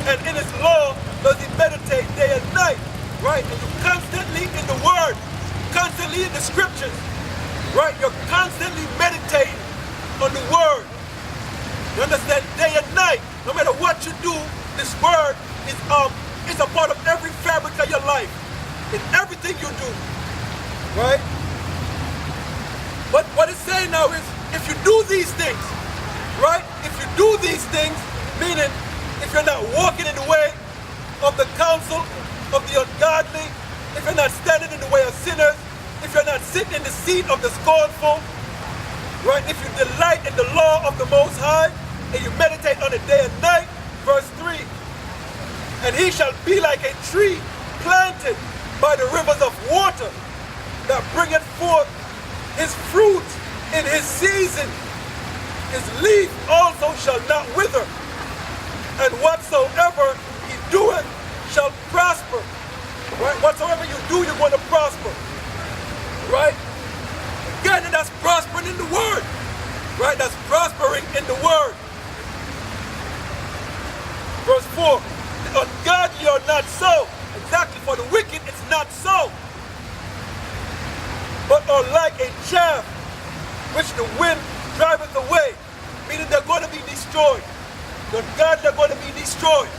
and in his law does he meditate day and night, right? And you're constantly in the word, constantly in the scriptures, right? You're constantly meditating on the word. You understand? Day and night, no matter what you do, this word is a part of every fabric of your life, in everything you do, right? But what it's saying now is, if you do these things, right? If you do these things, meaning if you're not walking in the way of the counsel of the ungodly, if you're not standing in the way of sinners, if you're not sitting in the seat of the scornful, right? If you delight in the law of the Most High, and you meditate on it day and night, verse 3, and he shall be like a tree planted by the rivers of water, that bringeth forth his fruit in his season. His leaf also shall not wither, and whatsoever he doeth shall prosper. Right? Whatsoever you do, you're going to prosper. Right? Again, and that's prospering in the word. Right? That's prospering in the word. Verse 4, the ungodly are not so. Exactly, for the wicked it's not so. But are like a chaff which the wind driveth away, meaning they're going to be destroyed. The ungodly are going to be destroyed.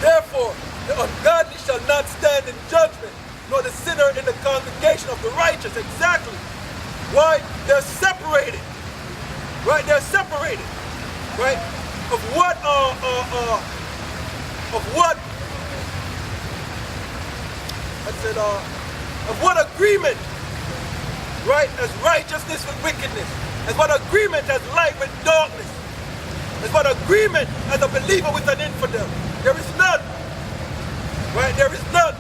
Therefore, the ungodly shall not stand in judgment, nor the sinner in the congregation of the righteous. Exactly. Why? They're separated. Right? They're separated. Right? Of what agreement, right? As righteousness with wickedness. As what agreement as light with darkness. As what agreement as a believer with an infidel. There is none. Right? There is none.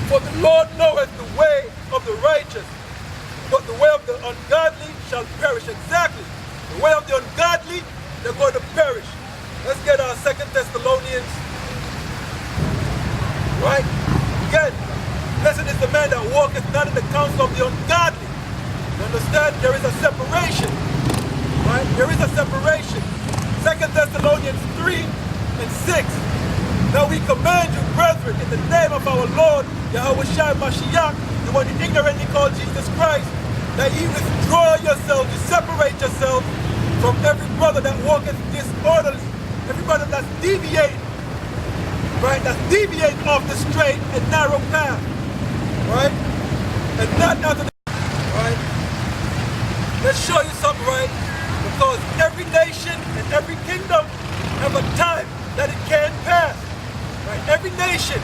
For the Lord knoweth the way of the righteous, but the way of the ungodly shall perish. Exactly. The way of the ungodly, they're going to perish. Let's get our 2 Thessalonians. Right? Again, blessed is the man that walketh not in the counsel of the ungodly. You understand? There is a separation. Right? There is a separation. 2 Thessalonians 3 and 6. Now we command you, brethren, in the name of our Lord, Yahweh Shai Mashiach, the one you ignorantly call Jesus Christ, that ye withdraw yourselves, you separate yourselves from every brother that walketh disorderly, every brother that's deviating, right? That's deviating off the straight and narrow path, right? And not after the, right? Let's show you something, right? Because every nation and every kingdom have a time that it can't pass, right? Every nation,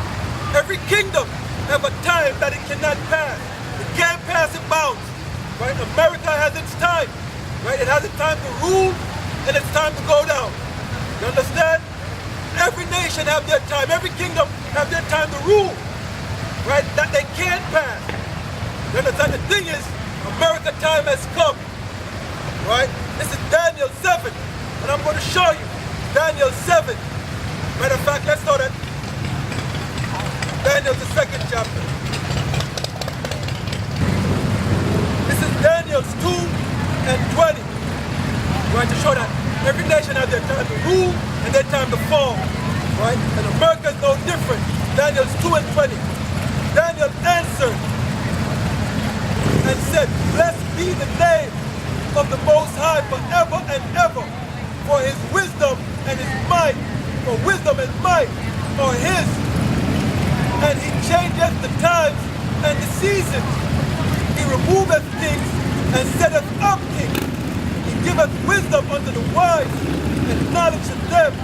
every kingdom have a time that it cannot pass. It can't pass its bounds. Right? America has its time. Right? It has its time to rule and it's time to go down. You understand? Every nation have their time. Every kingdom have their time to rule. Right? That they can't pass. You understand? The thing is, America time has come. Right? This is Daniel 7. And I'm going to show you. Daniel 7. Matter of fact, let's start at Daniel, the 2nd chapter. This is Daniel's 2 and 20. Right, to show that every nation has their time to rule and their time to fall. Right? And America is no different. Daniel's 2 and 20. Daniel answered and said, blessed be the name of the Most High forever and ever, for his wisdom and his might, for wisdom and might are his. And he changeth the times and the seasons. He removeth kings and setteth up kings. He giveth wisdom unto the wise and knowledge to them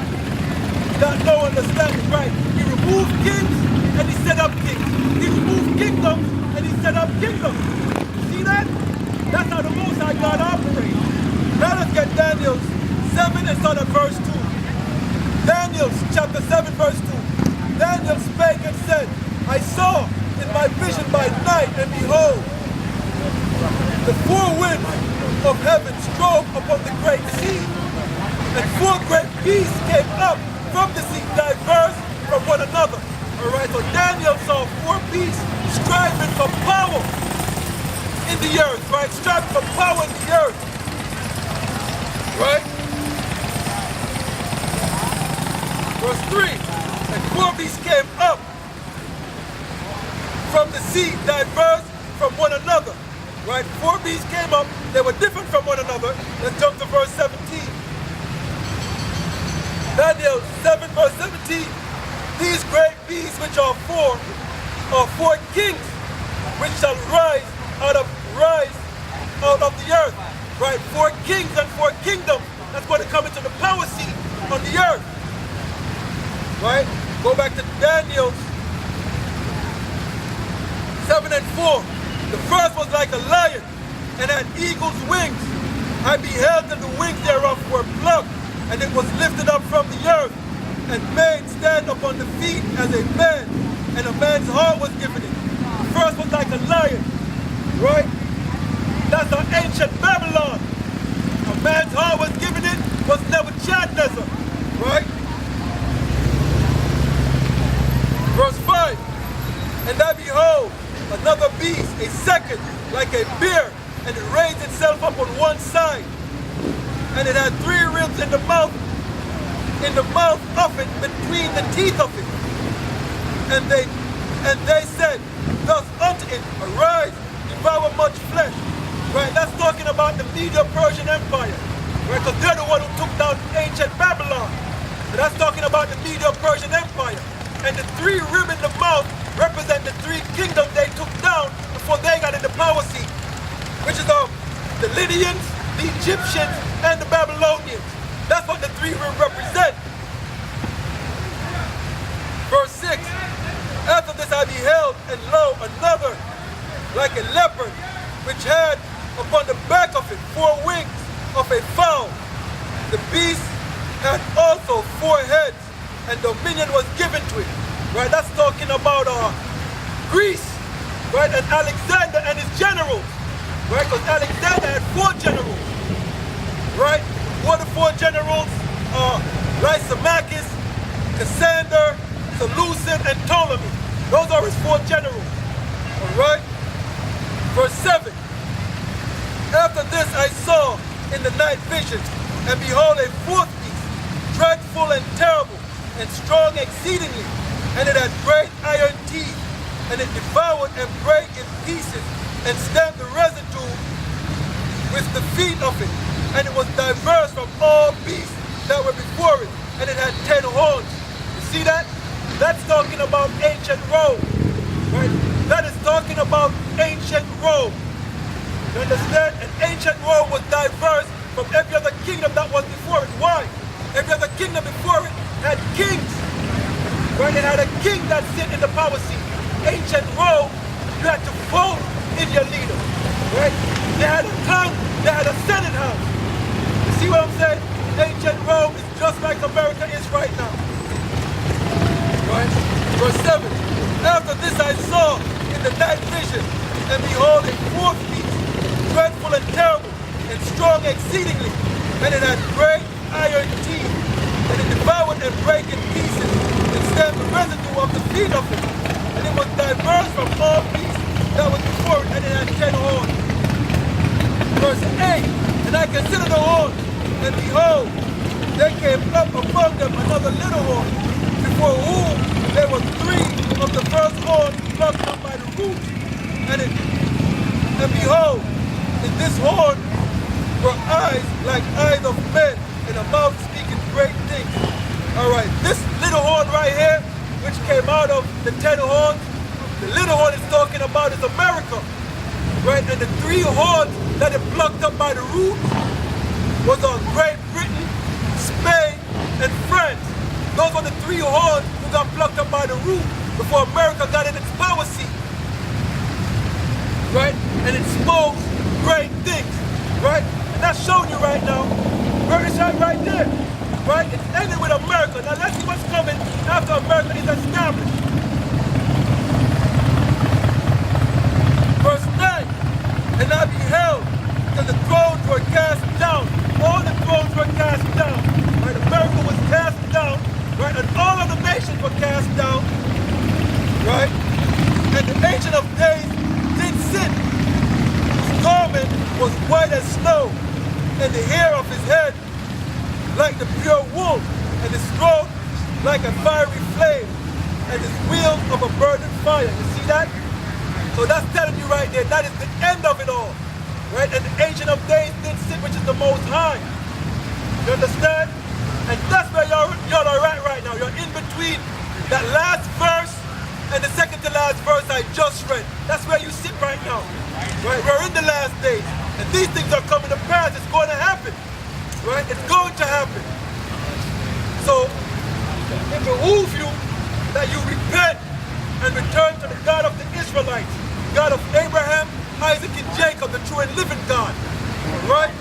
that know understanding. Right? He removed kings and he set up kings. He removed kingdoms and he set up kingdoms. See that? That's how the Most High God operates. Now let's get Daniel 7 and start at verse 2. Daniel chapter 7 verse 2. Daniel spake and said, I saw in my vision by night, and behold, the four winds of heaven strove upon the great sea, and four great beasts came up from the sea, diverse from one another. Alright, so Daniel saw four beasts striving for power in the earth, right? Striving for power in the earth. Right? Verse 3, and 4 beasts came up from the sea, diverse from one another. Right? 4 beasts came up, they were different from one another. Let's jump to verse 17. Daniel 7 verse 17, these great beasts which are four kings, which shall rise out of the earth. Right? 4 kings and 4 kingdoms, that's going to come into the power seat on the earth. Right? Go back to Daniel 7 and 4. The first was like a lion and had eagle's wings. I beheld and the wings thereof were plucked, and it was lifted up from the earth, and made stand upon the feet as a man, and a man's heart was given it. The first was like a lion, right? That's the ancient Babylon. A man's heart was given it, was Nebuchadnezzar, right? Verse 5, and I behold another beast, a second, like a bear, and it raised itself up on one side, and it had 3 ribs in the mouth of it, between the teeth of it. And they said thus unto it, arise, devour much flesh. Right, that's talking about the Medo-Persian Empire. Right, because they're the one who took down ancient Babylon. So that's talking about the Medo-Persian Empire. And the 3 ribs in the mouth represent the 3 kingdoms they took down before they got in the power seat, which is the Lydians, the Egyptians, and the Babylonians. That's what the 3 ribs represent. Verse 6, after this I beheld, and lo, another like a leopard, which had upon the back of it 4 wings of a fowl. The beast had also 4 heads, and dominion was given to it. Right, that's talking about Greece, right, and Alexander and his generals. Right, because Alexander had 4 generals. Right, what are the 4 generals? Lysimachus, Cassander, Seleucid, and Ptolemy. Those are his 4 generals. Alright? Verse 7. After this I saw in the night visions, and behold a 4th beast, dreadful and terrible, and strong exceedingly, and it had great iron teeth, and it devoured and brake in pieces, and stamped the residue with the feet of it, and it was diverse from all beasts that were before it, and it had 10 horns. You see that? That's talking about ancient Rome. Right? That is talking about ancient Rome. You understand? And ancient Rome was diverse from every other kingdom that was before it. Why? Every other kingdom before it had kings. Right? It had a king that sit in the power seat. Ancient Rome, you had to vote in your leader. Right? They had a tongue, they had a senate house. You see what I'm saying? Ancient Rome is just like America is right now. Right? Verse 7. After this I saw in the night vision, and behold a 4th beast, dreadful and terrible, and strong exceedingly, and it had great iron teeth, and it devoured and brake in pieces, and stamped the residue of the feet of it, and it was diverse from all beasts that was before it, and it had 10 horns. Verse 8, and I considered the horns, and behold, there came up among them another little horn, before whom there were 3 of the first horn plucked up by the root, and behold, in this horn were eyes like eyes of men, and a mouth speaking great things. Alright, this little horn right here, which came out of the 10 horns, the little horn is talking about is America. Right, and the 3 horns that it plucked up by the root was on Great Britain, Spain, and France. Those were the 3 horns who got plucked up by the root before America got in its power seat. Right? And it spoke great things. Right? And that's showing you right now. British right there. Right? It's ending with America. Now let's see what's coming after America is established. Verse 9. And I beheld that the thrones were cast down. All the thrones were cast down. Right? America was cast down. Right? And all of the nations were cast down. Right? And the Ancient of Days did sit. His garment was white as snow, and the hair of his head like the pure wool, and his throat like a fiery flame, and his wheels of a burning fire. You see that? So that's telling you right there, that is the end of it all. Right? And the Ancient of Days did sit, which is the Most High. You understand? And that's where y'all are right now. You're in between that last verse and the second to last verse I just read. That's where you sit right now. Right? We're in the last days. And these things are coming to pass. It's going to happen. Right? It's going to happen. So, it behooves you that you repent and return to the God of the Israelites, God of Abraham, Isaac, and Jacob, the true and living God. Right?